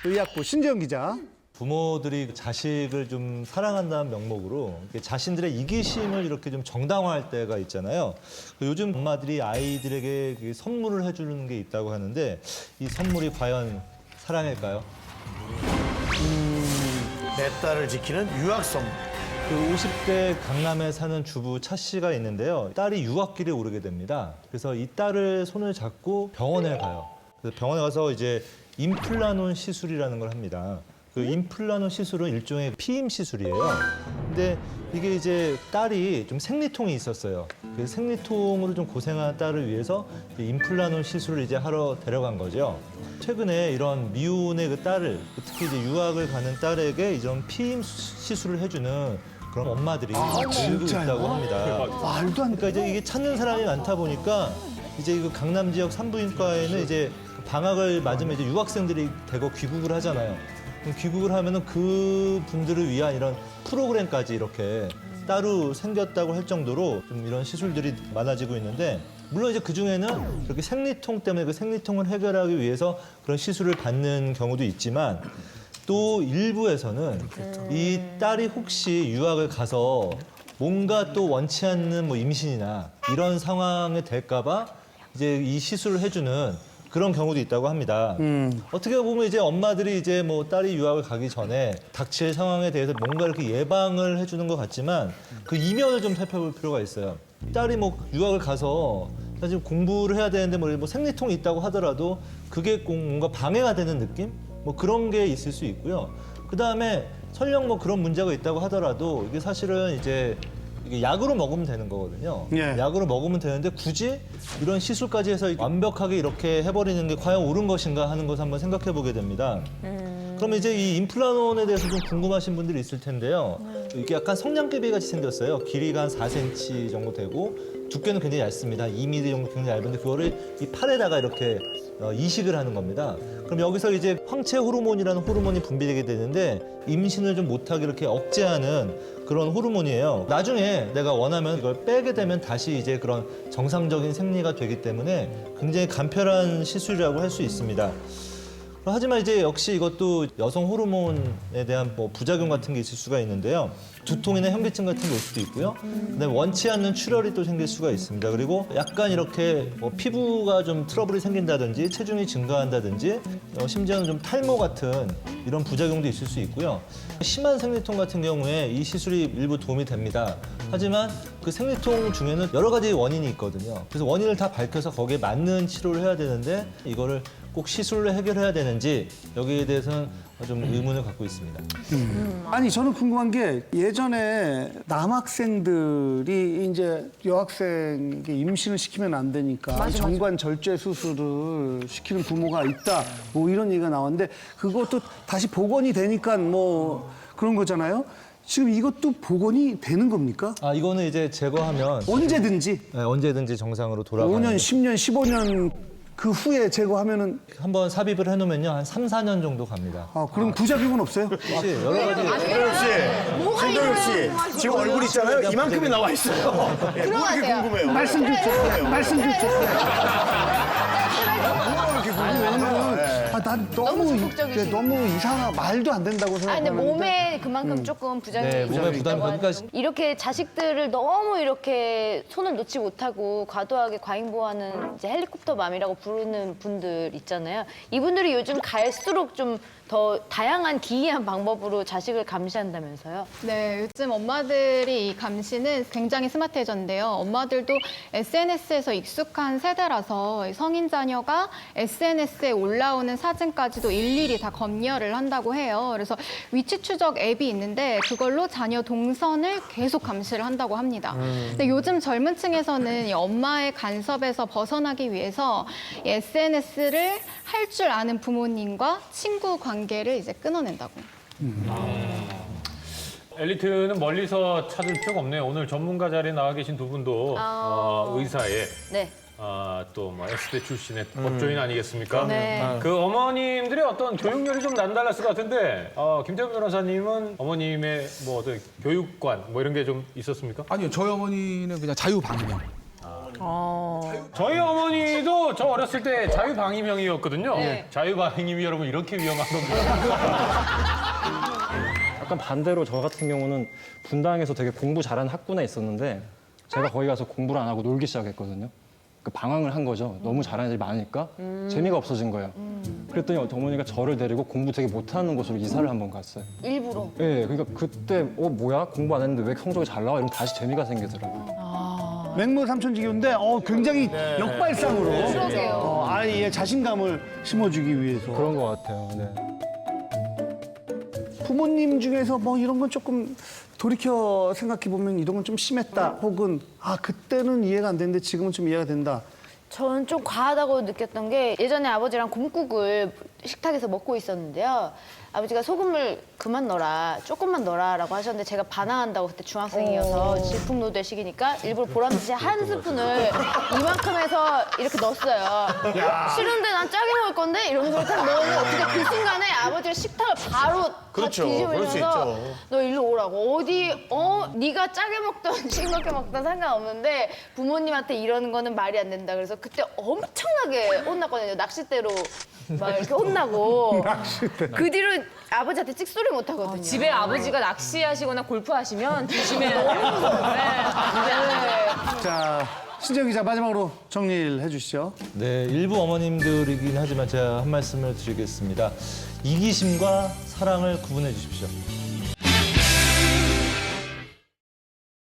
의학부 신재영 기자. 부모들이 자식을 좀 사랑한다는 명목으로 자신들의 이기심을 이렇게 좀 정당화할 때가 있잖아요. 요즘 엄마들이 아이들에게 선물을 해주는 게 있다고 하는데 이 선물이 과연 사랑일까요? 내 딸을 지키는 유학 선물. 그 50대 강남에 사는 주부 차 씨가 있는데요. 딸이 유학길에 오르게 됩니다. 그래서 이 딸을 손을 잡고 병원에 가요. 그래서 병원에 가서 이제 임플라논 시술이라는 걸 합니다. 그 임플라논 시술은 일종의 피임 시술이에요. 근데 이게 이제 딸이 좀 생리통이 있었어요. 그 생리통으로 좀 고생한 딸을 위해서 임플라논 시술을 이제 하러 데려간 거죠. 최근에 이런 미혼의 그 딸을, 특히 이제 유학을 가는 딸에게 이런 피임 시술을 해주는 그런 엄마들이 늘고 있다고 합니다. 말도 안 돼. 그러니까 이제 이게 찾는 사람이 많다 보니까 이제 그 강남 지역 산부인과에는 이제 방학을 맞으면 이제 유학생들이 대거 귀국을 하잖아요. 그럼 귀국을 하면은 그 분들을 위한 이런 프로그램까지 이렇게 따로 생겼다고 할 정도로 좀 이런 시술들이 많아지고 있는데, 물론 이제 그 중에는 그렇게 생리통 때문에 그 생리통을 해결하기 위해서 그런 시술을 받는 경우도 있지만, 또 일부에서는 이 딸이 혹시 유학을 가서 뭔가 또 원치 않는 뭐 임신이나 이런 상황에 될까봐 이제 이 시술을 해주는 그런 경우도 있다고 합니다. 어떻게 보면 이제 엄마들이 이제 뭐 딸이 유학을 가기 전에 닥칠 상황에 대해서 뭔가 이렇게 예방을 해주는 것 같지만 그 이면을 좀 살펴볼 필요가 있어요. 딸이 뭐 유학을 가서 사실 공부를 해야 되는데 뭐 생리통이 있다고 하더라도 그게 뭔가 방해가 되는 느낌? 뭐 그런 게 있을 수 있고요. 그 다음에 설령 뭐 그런 문제가 있다고 하더라도 이게 사실은 이제 이게 약으로 먹으면 되는 거거든요. 예. 약으로 먹으면 되는데 굳이 이런 시술까지 해서 완벽하게 이렇게 해버리는 게 과연 옳은 것인가 하는 것을 한번 생각해 보게 됩니다. 그러면 이제 이 임플라논에 대해서 좀 궁금하신 분들이 있을 텐데요. 이게 약간 성냥개비 같이 생겼어요. 길이가 한 4cm 정도 되고 두께는 굉장히 얇습니다. 2mm 정도 굉장히 얇은데 그거를 이 팔에다가 이렇게 이식을 하는 겁니다. 그럼 여기서 이제 황체 호르몬이라는 호르몬이 분비되게 되는데 임신을 좀 못하게 이렇게 억제하는 그런 호르몬이에요. 나중에 내가 원하면 이걸 빼게 되면 다시 이제 그런 정상적인 생리가 되기 때문에 굉장히 간편한 시술이라고 할 수 있습니다. 하지만 이제 역시 이것도 여성 호르몬에 대한 뭐 부작용 같은 게 있을 수가 있는데요. 두통이나 현기증 같은 게 올 수도 있고요. 그다음에 원치 않는 출혈이 또 생길 수가 있습니다. 그리고 약간 이렇게 뭐 피부가 좀 트러블이 생긴다든지 체중이 증가한다든지 심지어는 좀 탈모 같은 이런 부작용도 있을 수 있고요. 심한 생리통 같은 경우에 이 시술이 일부 도움이 됩니다. 하지만 그 생리통 중에는 여러 가지 원인이 있거든요. 그래서 원인을 다 밝혀서 거기에 맞는 치료를 해야 되는데 이거를 꼭 시술로 해결해야 되는지 여기에 대해서는 좀 의문을 갖고 있습니다. 아니 저는 궁금한 게 예전에 남학생들이 이제 여학생에게 임신을 시키면 안 되니까 정관 절제 수술을 시키는 부모가 있다 뭐 이런 얘기가 나왔는데 그것도 다시 복원이 되니까 뭐 그런 거잖아요. 지금 이것도 복원이 되는 겁니까? 아, 이거는 이제 제거하면 언제든지 네, 언제든지 정상으로 돌아가는 5년, 10년, 15년 그 후에 제거하면은 한번 삽입을 해놓으면요 한 3, 4년 정도 갑니다. 그럼 부작용은 없어요? 혹시 여러 가지 신동엽 씨, 신동엽 씨, 지금 얼굴 있잖아요. 이만큼이 나와 있어요. 예, 뭐 이렇게 궁금해요? 말씀 좀 주세요. 말씀 좀 주세요. 난 너무 이상하 말도 안 된다고 아, 근데 생각하는데. 몸에 그만큼 조금 부작용이 네, 있을 몸에 수 부담이 있다고 그러니까 하죠. 이렇게 자식들을 너무 이렇게 손을 놓지 못하고 과도하게 과잉보호하는 이제 헬리콥터 맘이라고 부르는 분들 있잖아요. 이분들이 요즘 갈수록 좀 더 다양한 기이한 방법으로 자식을 감시한다면서요? 네, 요즘 엄마들이 이 감시는 굉장히 스마트해졌는데요. 엄마들도 SNS에서 익숙한 세대라서 성인 자녀가 SNS에 올라오는 사진까지도 일일이 다 검열을 한다고 해요. 그래서 위치 추적 앱이 있는데 그걸로 자녀 동선을 계속 감시를 한다고 합니다. 근데 요즘 젊은 층에서는 이 엄마의 간섭에서 벗어나기 위해서 이 SNS를 할 줄 아는 부모님과 친구 관계를 이제 끊어낸다고. 엘리트는 멀리서 찾을 필요가 없네요. 오늘 전문가 자리에 나와 계신 두 분도 의사에 네. 또 뭐 S대 출신의 법조인 아니겠습니까? 네. 그 어머님들의 어떤 교육열이 좀 남달랐을 것 같은데 김태현 변호사님은 어머님의 뭐 어떤 교육관 뭐 이런 게 좀 있었습니까? 아니요, 저희 어머니는 그냥 자유방명. 저희 어머니도 저 어렸을 때 자유방임형이었거든요. 자유방임이 여러분 이렇게 위험한 겁니다. 약간 반대로 저 같은 경우는 분당에서 되게 공부 잘하는 학군에 있었는데 제가 거기 가서 공부를 안 하고 놀기 시작했거든요. 그 방황을 한 거죠. 너무 잘하는 애들이 많으니까 재미가 없어진 거예요. 그랬더니 어머니가 저를 데리고 공부 되게 못하는 곳으로 이사를 한번 갔어요. 일부러. 예, 그러니까 그때 뭐야? 공부 안 했는데 왜 성적이 잘 나와? 이러면 다시 재미가 생기더라고요. 맹모 삼천지교인데 굉장히 역발상으로 그러게요. 아이의 자신감을 심어주기 위해서. 그런 것 같아요. 네. 부모님 중에서 뭐 이런 건 조금 돌이켜 생각해 보면 이런 건 좀 심했다. 혹은 그때는 이해가 안 됐는데 지금은 좀 이해가 된다. 저는 좀 과하다고 느꼈던 게 예전에 아버지랑 곰국을 식탁에서 먹고 있었는데요. 아버지가 소금을 그만 넣어라, 조금만 넣어라라고 하셨는데 제가 반항한다고 그때 중학생이어서 질풍노도의 시기니까 일부러 보람듯이 한 스푼을 이만큼 해서 이렇게 넣었어요. 싫은데 난 짜게 먹을 건데 이러면서 딱 넣었는데 어떻게 그 순간에 아버지가 식탁을 바로 그렇죠. 다 그럴 수 뒤집으면서 있죠. 너 일로 오라고. 네가 짜게 먹던 싱겁게 먹던 상관없는데 부모님한테 이러는 거는 말이 안 된다. 그래서 그때 엄청나게 혼났거든요. 낚싯대로 막 이렇게 혼나고. 그 뒤로 아버지한테 찍소리 못 하거든요. 집에 아버지가 낚시하시거나 골프하시면 조심해야 돼요. 자, 신정 기자 마지막으로 정리를 해주시죠. 네, 일부 어머님들이긴 하지만 제가 한 말씀을 드리겠습니다. 이기심과 사랑을 구분해 주십시오.